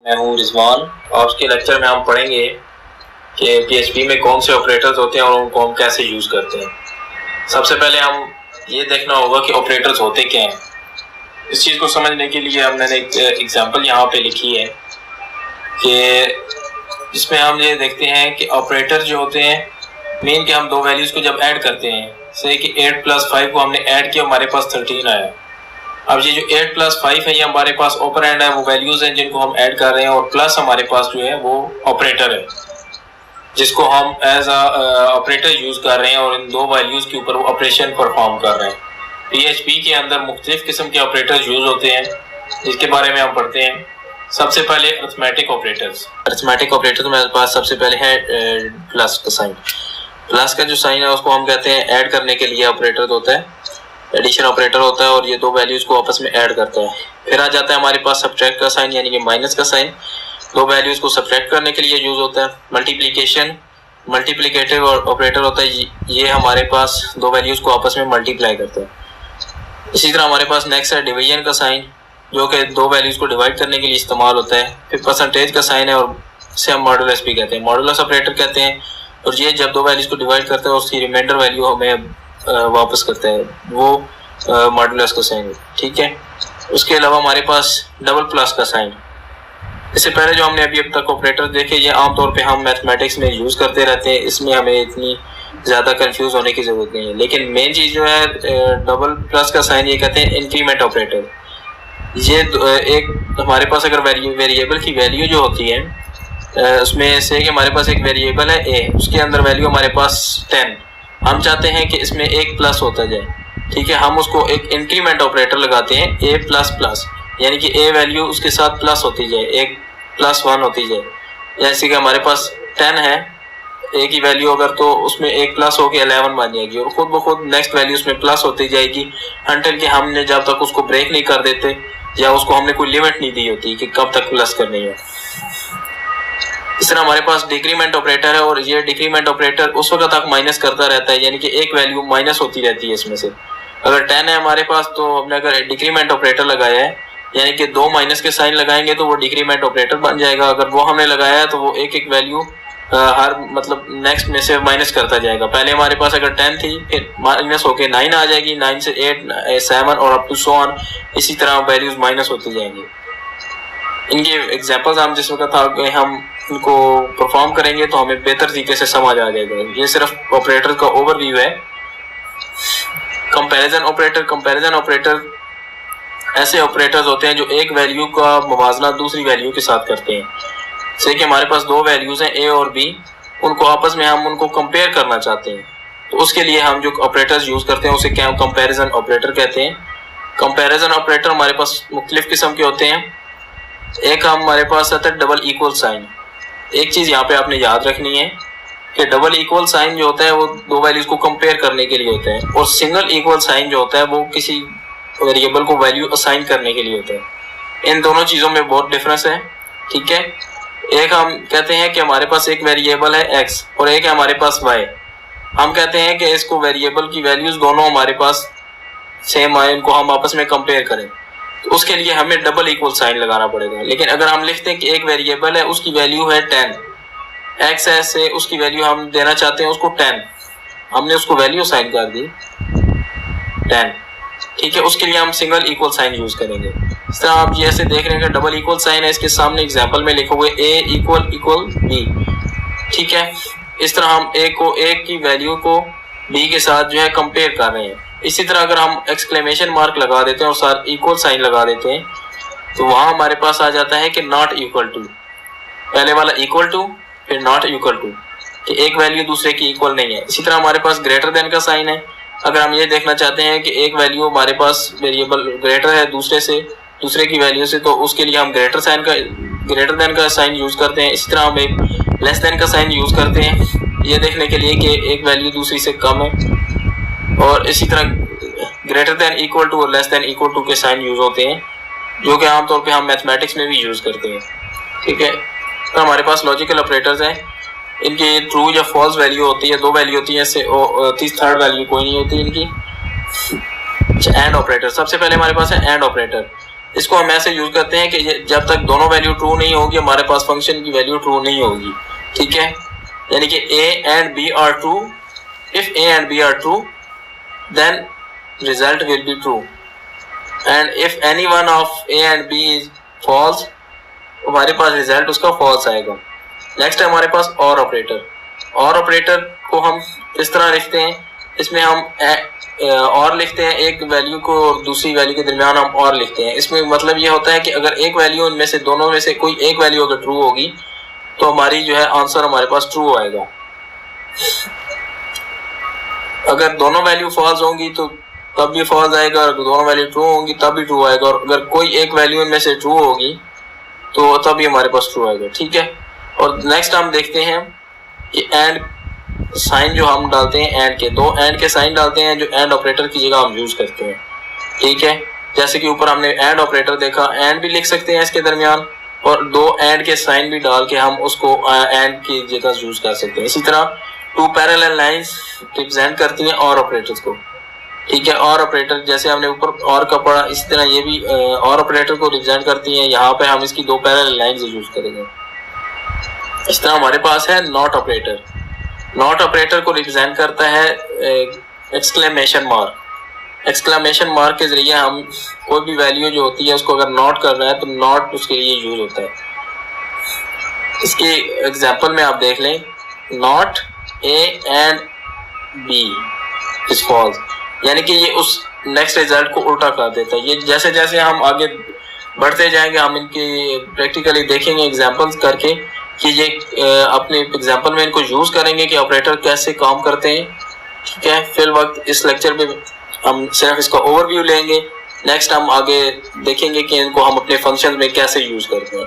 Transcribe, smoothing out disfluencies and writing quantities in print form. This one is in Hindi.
मैं हूँ रिजवान। आज के लेक्चर में हम पढ़ेंगे कि PHP में कौन से ऑपरेटर्स होते हैं और उनको हम कैसे यूज़ करते हैं। सबसे पहले हम ये देखना होगा कि ऑपरेटर्स होते क्या हैं। इस चीज़ को समझने के लिए हमने एक एग्जांपल यहाँ पे लिखी है कि इसमें हम ये देखते हैं कि ऑपरेटर जो होते हैं मेन के हम दो वैल्यूज़ को जब ऐड करते हैं, जैसे कि 8 + 5 को हमने ऐड किया, हमारे पास 13 आया। अब ये जो 8 + 5 है ये हमारे पास ऑपरेंड है, वो वैल्यूज़ हैं जिनको हम ऐड कर रहे हैं, और प्लस हमारे पास जो है वो ऑपरेटर है जिसको हम एज ऑपरेटर यूज़ कर रहे हैं और इन दो वैल्यूज़ के ऊपर वो ऑपरेशन परफॉर्म कर रहे हैं। PHP के अंदर मुख्तलिफ किस्म के ऑपरेटर्स यूज़ होते हैं जिसके बारे में हम पढ़ते हैं। सबसे पहले अरिथमेटिक ऑपरेटर्स। अरिथमेटिक ऑपरेटर मेरे पास सबसे पहले है प्लस का साइन। प्लस का जो साइन है उसको हम कहते हैं ऐड करने के लिए ऑपरेटर होता है, एडिशन ऑपरेटर होता है, और ये दो वैल्यूज़ को आपस में ऐड करता है। फिर आ जाता है हमारे पास सब्ट्रैक्ट का साइन, यानी कि माइनस का साइन, दो वैल्यूज़ को सब्ट्रैक्ट करने के लिए यूज़ होता है। मल्टीप्लिकेशन, मल्टीप्लिकेटिव ऑपरेटर होता है, ये हमारे पास दो वैल्यूज़ को आपस में मल्टीप्लाई करता है। इसी तरह हमारे पास नेक्स्ट है डिवीजन का साइन, जो कि दो वैल्यूज़ को डिवाइड करने के लिए इस्तेमाल होता है। फिर परसेंटेज का साइन है और इसे हम मॉडुलस भी कहते हैं, मॉडुलस ऑपरेटर कहते हैं, और ये जब दो वैल्यूज़ को डिवाइड करते हैं उसकी रिमाइंडर वैल्यू हमें वापस करता है, वो मॉडुलस का साइन, ठीक है। उसके अलावा हमारे पास डबल प्लस का साइन। इससे पहले जो हमने अभी अब तक ऑपरेटर देखे ये आमतौर पे हम मैथमेटिक्स में यूज़ करते रहते हैं, इसमें हमें इतनी ज़्यादा कंफ्यूज होने की ज़रूरत नहीं है। लेकिन मेन चीज़ जो है डबल प्लस का साइन, ये कहते हैं इंक्रीमेंट ऑपरेटर। ये एक हमारे पास अगर वेरिएबल की वैल्यू जो होती है उसमें से कि हमारे पास एक वेरिएबल है a, उसके अंदर वैल्यू हमारे पास 10, हम चाहते हैं कि इसमें एक प्लस होता जाए, ठीक है। हम उसको एक इंक्रीमेंट ऑपरेटर लगाते हैं a++, यानी कि a वैल्यू उसके साथ प्लस होती जाए, एक +1 होती जाए। जैसे कि हमारे पास 10 है, a की वैल्यू अगर तो उसमें एक प्लस होकर 11 बन जाएगी, और खुद ब खुद नेक्स्ट वैल्यू उसमें प्लस होती जाएगी अनटिल कि हमने जब तक उसको ब्रेक नहीं कर देते या उसको हमने कोई लिमिट नहीं दी होती कि कब तक प्लस करनी है। इस तरह हमारे पास डिक्रीमेंट ऑपरेटर है, और ये डिक्रीमेंट ऑपरेटर उस वक्त तक माइनस करता रहता है, यानी कि एक वैल्यू माइनस होती रहती है इसमें से। अगर 10 है हमारे पास तो हमने अगर डिक्रीमेंट ऑपरेटर लगाया है, यानी कि दो माइनस के साइन लगाएंगे तो वो डिक्रीमेंट ऑपरेटर बन जाएगा। अगर वो हमने लगाया है तो वो एक एक वैल्यू हर मतलब नेक्स्ट में से माइनस करता जाएगा। पहले हमारे पास अगर 10 थी, फिर माइनस होके 9 आ जाएगी, 9 से 8, 7 और अप टू सो ऑन, इसी तरह वैल्यूज माइनस होती जाएंगी। इनके एग्जांपल्स हम जिस वक्त हम इनको परफॉर्म करेंगे तो हमें बेहतर तरीके से समझ आ जाएगा। ये सिर्फ ऑपरेटर का ओवरव्यू है। Comparison operator. कंपैरिजन ऑपरेटर ऐसे ऑपरेटर्स होते हैं जो एक वैल्यू का मुवाजना दूसरी वैल्यू के साथ करते हैं। जैसे कि हमारे पास दो वैल्यूज हैं a और b, उनको आपस में हम उनको कंपेयर करना चाहते हैं, तो उसके लिए हम जो ऑपरेटर्स यूज करते हैं उसे क्या कंपैरिजन ऑपरेटर कहते हैं। कंपैरिजन ऑपरेटर हमारे पास मुख्तलिफ किस्म के होते हैं। एक हमारे पास आता है डबल इक्वल साइन। एक चीज यहाँ पे आपने याद रखनी है कि डबल इक्वल साइन जो होता है वो दो वैल्यूज को कंपेयर करने के लिए होता है, और सिंगल इक्वल साइन जो होता है वो किसी वेरिएबल को वैल्यू असाइन करने के लिए होता है। इन दोनों चीजों में बहुत डिफरेंस है, ठीक है। एक हम कहते हैं कि हमारे पास एक वेरिएबल है x और एक है हमारे पास y। हम कहते हैं कि इसको वेरिएबल की वैल्यूज दोनों हमारे पास सेम आए, इनको हम आपस में कंपेयर करें, तो उसके लिए हमें डबल इक्वल साइन लगाना पड़ेगा। लेकिन अगर हम लिखते हैं कि एक वेरिएबल है उसकी वैल्यू है 10, x है से उसकी वैल्यू हम देना चाहते हैं उसको 10, हमने उसको वैल्यू साइन कर दी 10, ठीक है। उसके लिए हम सिंगल इक्वल साइन यूज करेंगे। इस तरह आप जैसे देख रहे हैं डबल इक्वल साइन है, इसके सामने एग्जांपल में लिखा हुआ है a = b, ठीक है। इस तरह हम a की वैल्यू को b के साथ जो है कंपेयर कर रहे हैं। इसी तरह अगर हम एक्सक्लेमेशन मार्क लगा देते हैं और साथ इक्वल साइन लगा देते हैं तो वहां हमारे पास आ जाता है कि नॉट इक्वल टू। पहले वाला इक्वल टू, फिर नॉट इक्वल टू, कि एक वैल्यू दूसरे की इक्वल नहीं है। इसी तरह हमारे पास ग्रेटर देन का साइन है। अगर हम ये देखना चाहते हैं कि एक वैल्यू हमारे पास वेरिएबल ग्रेटर है दूसरे की वैल्यू से, तो उसके लिए हम ग्रेटर देन का साइन यूज करते हैं। इसी तरह हम एक लेस देन का साइन यूज करते हैं ये देखने के लिए कि एक वैल्यू दूसरी से कम है। और इसी तरह ग्रेटर देन इक्वल टू और लेस देन इक्वल टू के साइन यूज होते हैं, जो कि आमतौर पे हम मैथमेटिक्स में भी यूज करते हैं, ठीक है। तो हमारे पास लॉजिकल ऑपरेटर्स हैं, इनकी ट्रू या फॉल्स वैल्यू होती है, दो वैल्यू होती है, थर्ड वैल्यू कोई नहीं होती इनकी। एंड ऑपरेटर, सबसे पहले हमारे पास है एंड ऑपरेटर। इसको हम ऐसे यूज करते हैं कि जब तक दोनों वैल्यू ट्रू नहीं होगी हमारे पास फंक्शन की वैल्यू ट्रू नहीं होगी, ठीक है। यानी कि a and b are true, if a and b are true then result will be true, and if any one of a and b is false हमारे पास रिजल्ट उसका फॉल्स आएगा। नेक्स्ट है हमारे पास और ऑपरेटर। और ऑपरेटर को हम इस तरह लिखते हैं, इसमें हम और लिखते हैं एक वैल्यू को और दूसरी वैल्यू के दरमियान हम और लिखते हैं। इसमें मतलब ये होता है कि अगर एक वैल्यू इनमें से दोनों में से कोई एक वैल्यू अगर ट्रू होगी तो हमारी जो है आंसर हमारे पास ट्रू आएगा। अगर दोनों वैल्यू फॉल्स होंगी तो तब भी फॉल्स आएगा, और दोनों वैल्यू ट्रू होंगी तब भी ट्रू आएगा, और अगर कोई एक वैल्यू इनमें से ट्रू होगी तो तब भी हमारे पास ट्रू आएगा, ठीक है। और नेक्स्ट हम देखते हैं कि एंड साइन जो हम डालते हैं, एंड के दो एंड के साइन डालते हैं जो एंड ऑपरेटर की जगह हम यूज करते हैं, ठीक है। जैसे कि ऊपर हमने एंड ऑपरेटर देखा, एंड भी लिख सकते हैं इसके दरमियान, और दो एंड के साइन भी डाल के हम उसको एंड की जगह यूज कर सकते हैं। इसी तरह टू पैरेलल लाइंस रिप्रेजेंट करती हैं और ऑपरेटर्स को, ठीक है। और ऑपरेटर जैसे हमने ऊपर और का पढ़ा, इसी तरह ये भी और ऑपरेटर को रिप्रेजेंट करती हैं। यहाँ पे हम इसकी दो पैरेलल लाइंस यूज करेंगे। इस तरह हमारे पास है नॉट ऑपरेटर। नॉट ऑपरेटर को रिप्रेजेंट करता है एक्सक्लेमेशन मार्क। एक्सक्लेमेशन मार्क के जरिए हम कोई भी वैल्यू जो होती है उसको अगर नॉट कर रहा है तो नॉट उसके लिए यूज होता है। इसके एग्जांपल में आप देख लें, not A and B is false, यानी कि ये उस नेक्स्ट रिजल्ट को उल्टा कर देता है। ये जैसे जैसे हम आगे बढ़ते जाएंगे हम इनकी प्रैक्टिकली देखेंगे एग्जांपल्स करके कि ये अपने एग्जांपल में इनको यूज करेंगे कि ऑपरेटर कैसे काम करते हैं, ठीक है। फिर वक्त इस लेक्चर में हम सिर्फ इसका ओवरव्यू लेंगे। नेक्स्ट हम आगे देखेंगे कि इनको हम अपने फंक्शन में कैसे यूज करते हैं।